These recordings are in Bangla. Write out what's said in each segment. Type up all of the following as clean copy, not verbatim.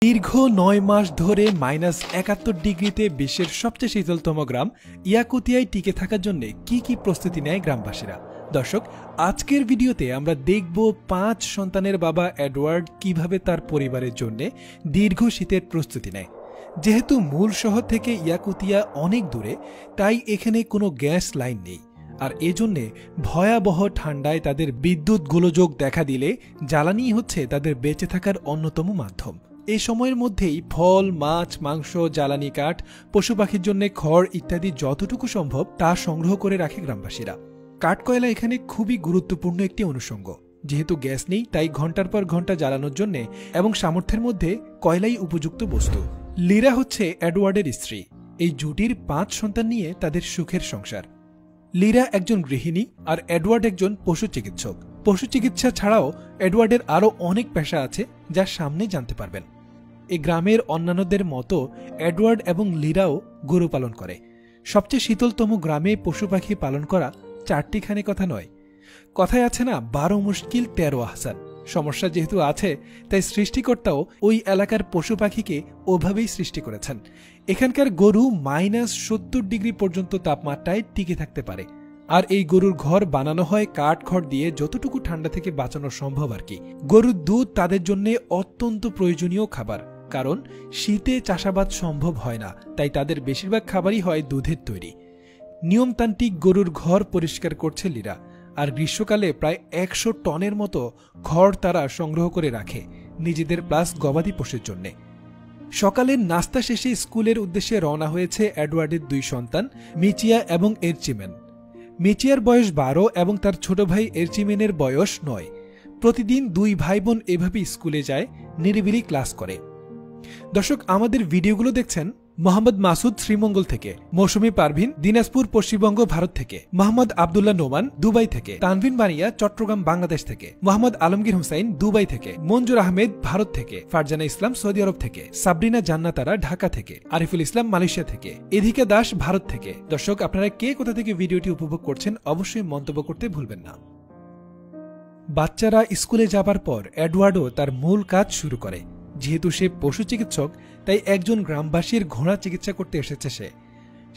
দীর্ঘ ৯ মাস ধরে -৭১ ডিগ্রিতে বিশ্বের সবচেয়ে শীতলতম গ্রাম ইয়াকুতিয়ায় টিকে থাকার জন্য কি প্রস্তুতি নেয় গ্রামবাসীরা। দর্শক, আজকের ভিডিওতে আমরা দেখব ৫ সন্তানের বাবা এডওয়ার্ড কিভাবে তার পরিবারের জন্য দীর্ঘ শীতের প্রস্তুতি নেয়। যেহেতু মূল শহর থেকে ইয়াকুতিয়া অনেক দূরে, তাই এখানে কোনো গ্যাস লাইন নেই, আর এজন্যে ভয়াবহ ঠান্ডায় তাদের বিদ্যুৎ গোলযোগ দেখা দিলে জ্বালানি হচ্ছে তাদের বেঁচে থাকার অন্যতম মাধ্যম। এই সময়ের মধ্যেই ফল, মাছ, মাংস, জ্বালানি কাঠ, পশু পাখির জন্য খড় ইত্যাদি যতটুকু সম্ভব তা সংগ্রহ করে রাখে গ্রামবাসীরা। কাঠকয়লা এখানে খুবই গুরুত্বপূর্ণ একটি অনুষঙ্গ। যেহেতু গ্যাস নেই, তাই ঘন্টার পর ঘন্টা জ্বালানোর জন্য এবং সামর্থ্যের মধ্যে কয়লাই উপযুক্ত বস্তু। লিরা হচ্ছে এডওয়ার্ডের স্ত্রী। এই জুটির ৫ সন্তান নিয়ে তাদের সুখের সংসার। লিরা একজন গৃহিণী আর এডওয়ার্ড একজন পশু চিকিৎসক। পশু চিকিৎসা ছাড়াও এডওয়ার্ডের আরও অনেক পেশা আছে, যা সামনে জানতে পারবেন। এই গ্রামের অন্যান্যদের মতো এডওয়ার্ড এবং লিরাও গরু পালন করে। সবচেয়ে শীতলতম গ্রামে পশু পাখি পালন করা চারটিখানি কথা নয়। কথায় আছে না, ১২ মুশকিল ১৩ আহসান। সমস্যা যেহেতু আছে, তাই সৃষ্টিকর্তাও ওই এলাকার পশু পাখিকে ওভাবেই সৃষ্টি করেছেন। এখানকার গরু -৭০ ডিগ্রি পর্যন্ত তাপমাত্রায় টিকে থাকতে পারে, আর এই গরুর ঘর বানানো হয় কাঠ খড় দিয়ে, যতটুকু ঠান্ডা থেকে বাঁচানো সম্ভব আর কি। গরুর দুধ তাদের জন্য অত্যন্ত প্রয়োজনীয় খাবার, কারণ শীতে চাষাবাদ সম্ভব হয় না, তাই তাদের বেশিরভাগ খাবারই হয় দুধের তৈরি। নিয়মতান্ত্রিক গরুর ঘর পরিষ্কার করছে লিরা, আর গ্রীষ্মকালে প্রায় ১০০ টনের মতো খড় তারা সংগ্রহ করে রাখে নিজেদের প্লাস গবাদি পশুর জন্য। সকালের নাস্তা শেষে স্কুলের উদ্দেশ্যে রওনা হয়েছে এডওয়ার্ডের ২ সন্তান মিচিয়া এবং এরচিমেন। মিচিয়ার বয়স ১২ এবং তার ছোট ভাই এরচিমেনের বয়স ৯। প্রতিদিন ২ ভাই বোন এভাবে স্কুলে যায়, নিরিবিলি ক্লাস করে। দর্শক, আমাদের ভিডিওগুলো দেখছেন মোহাম্মদ মাসুদ শ্রীমঙ্গল থেকে, মৌসুমী পারভিন দিনাজপুর পশ্চিমবঙ্গ ভারত থেকে, মোহাম্মদ আবদুল্লাহ নোমান দুবাই থেকে, তানভিন বানিয়া চট্টগ্রাম বাংলাদেশ থেকে, মোহাম্মদ আলমগীর হুসাইন দুবাই থেকে, মঞ্জুর আহমেদ ভারত থেকে, ফারজানা ইসলাম সৌদি আরব থেকে, সাবরিনা জান্নাতারা ঢাকা থেকে, আরিফুল ইসলাম মালয়েশিয়া থেকে, এধিকা দাস ভারত থেকে। দর্শক, আপনারা কে কোথা থেকে ভিডিওটি উপভোগ করছেন অবশ্যই মন্তব্য করতে ভুলবেন না। বাচ্চারা স্কুলে যাবার পর এডওয়ার্ডও তার মূল কাজ শুরু করে। যেহেতু সে পশু চিকিৎসক, তাই একজন গ্রামবাসীর ঘোড়া চিকিৎসা করতে এসেছে সে।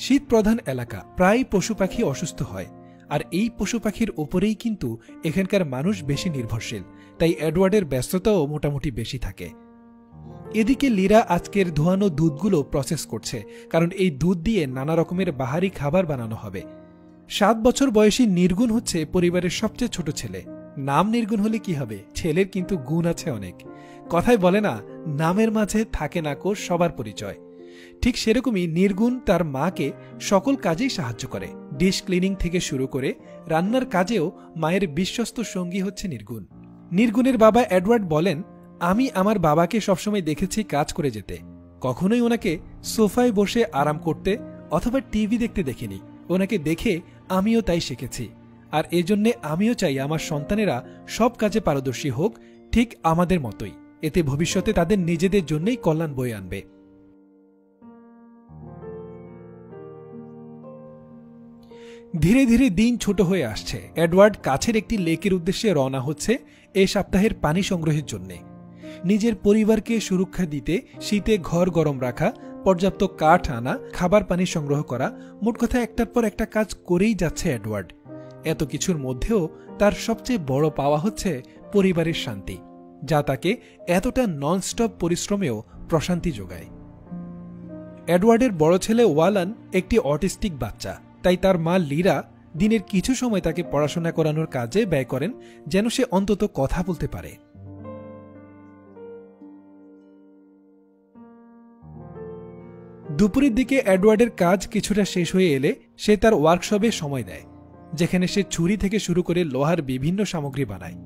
শীত প্রধান এলাকা, প্রায় পশু পাখি অসুস্থ হয়, আর এই পশু পাখির ওপরেই কিন্তু এখানকার মানুষ বেশি নির্ভরশীল, তাই এডওয়ার্ডের ব্যস্ততাও মোটামুটি বেশি থাকে। এদিকে লিরা আজকের ধোয়ানো দুধগুলো প্রসেস করছে, কারণ এই দুধ দিয়ে নানা রকমের বাহারি খাবার বানানো হবে। ৭ বছর বয়সী নির্গুণ হচ্ছে পরিবারের সবচেয়ে ছোট ছেলে। নাম নির্গুণ হলে কি হবে, ছেলের কিন্তু গুণ আছে অনেক। কথায় বলে না, নামের মাঝে থাকে না কো সবার পরিচয়। ঠিক সেরকমই নির্গুণ তার মাকে সকল কাজেই সাহায্য করে। ডিশ ক্লিনিং থেকে শুরু করে রান্নার কাজেও মায়ের বিশ্বস্ত সঙ্গী হচ্ছে নির্গুণ। নির্গুণের বাবা এডওয়ার্ড বলেন, আমি আমার বাবাকে সবসময় দেখেছি কাজ করে যেতে, কখনোই ওনাকে সোফায় বসে আরাম করতে অথবা টিভি দেখতে দেখিনি। ওনাকে দেখে আমিও তাই শিখেছি, আর এজন্য আমিও চাই আমার সন্তানেরা সব কাজে পারদর্শী হোক, ঠিক আমাদের মতোই। এতে ভবিষ্যতে তাদের নিজেদের জন্যই কল্যাণ বয়ে আনবে। ধীরে ধীরে দিন ছোট হয়ে আসছে। এডওয়ার্ড কাছের একটি লেকের উদ্দেশ্যে রওনা হচ্ছে এই সপ্তাহের পানি সংগ্রহের জন্য। নিজের পরিবারকে সুরক্ষা দিতে শীতে ঘর গরম রাখা, পর্যাপ্ত কাঠ আনা, খাবার পানি সংগ্রহ করা, মোট কথা একটার পর একটা কাজ করেই যাচ্ছে এডওয়ার্ড। এত কিছুর মধ্যেও তার সবচেয়ে বড় পাওয়া হচ্ছে পরিবারের শান্তি, যা তাকে এতটা ননস্টপ পরিশ্রমেও প্রশান্তি যোগায়। এডওয়ার্ডের বড় ছেলে ওয়ালান একটি অটিস্টিক বাচ্চা, তাই তার মা লিরা দিনের কিছু সময় তাকে পড়াশোনা করানোর কাজে ব্যয় করেন, যেন সে অন্তত কথা বলতে পারে। দুপুরের দিকে এডওয়ার্ডের কাজ কিছুটা শেষ হয়ে এলে সে তার ওয়ার্কশপে সময় দেয়, যেখানে সে ছুরি থেকে শুরু করে লোহার বিভিন্ন সামগ্রী বানায়।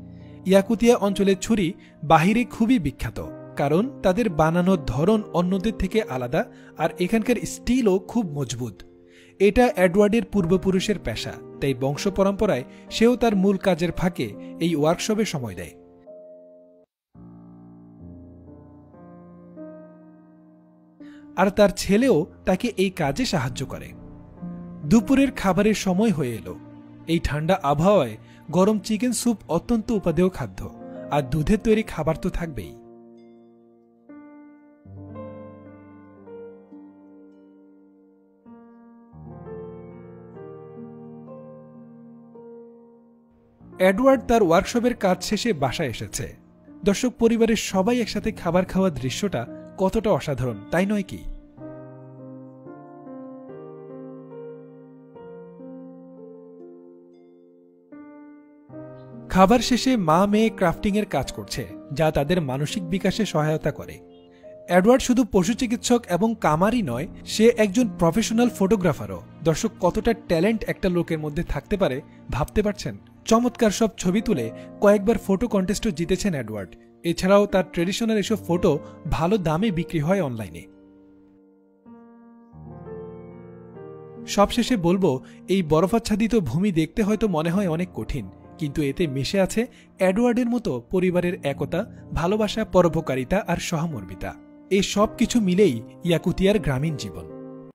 ইয়াকুতিয়া অঞ্চলের ছুরি বাহিরে খুবই বিখ্যাত, কারণ তাদের বানানোর ধরন অন্যদের থেকে আলাদা, আর এখানকার স্টিলও খুব মজবুত। এটা এডওয়ার্ডের পূর্বপুরুষের পেশা, তাই বংশ পরম্পরায় সেও তার মূল কাজের ফাঁকে এই ওয়ার্কশপে সময় দেয়। আর তার ছেলেও তাকে এই কাজে সাহায্য করে। দুপুরের খাবারের সময় হয়ে এলো। এই ঠান্ডা আবহাওয়ায় গরম চিকেন স্যুপ অত্যন্ত উপাদেয় খাদ্য, আর দুধের তৈরি খাবার তো থাকবেই। এডওয়ার্ড তার ওয়ার্কশপের কাজ শেষে বাসায় এসেছে। দর্শক, পরিবারের সবাই একসাথে খাবার খাওয়ার দৃশ্যটা কতটা অসাধারণ, তাই নয় কি? খাবার শেষে মা মেয়ে ক্রাফটিংয়ের কাজ করছে, যা তাদের মানসিক বিকাশে সহায়তা করে। এডওয়ার্ড শুধু পশু চিকিৎসক এবং কামারই নয়, সে একজন প্রফেশনাল ফটোগ্রাফারও। দর্শক, কতটা ট্যালেন্ট একটা লোকের মধ্যে থাকতে পারে ভাবতে পারছেন? চমৎকার সব ছবি তুলে কয়েকবার ফটো কন্টেস্টও জিতেছেন এডওয়ার্ড। এছাড়াও তার ট্রেডিশনাল এসব ফটো ভালো দামে বিক্রি হয় অনলাইনে। সবশেষে বলবো, এই বরফাচ্ছাদিত ভূমি দেখতে হয়তো মনে হয় অনেক কঠিন, কিন্তু এতে মিশে আছে এডওয়ার্ডের মতো পরিবারের একতা, ভালোবাসা, পরোপকারিতা আর সহমর্মিতা। এই সব কিছু মিলেই ইয়াকুতিয়ার গ্রামীণ জীবন।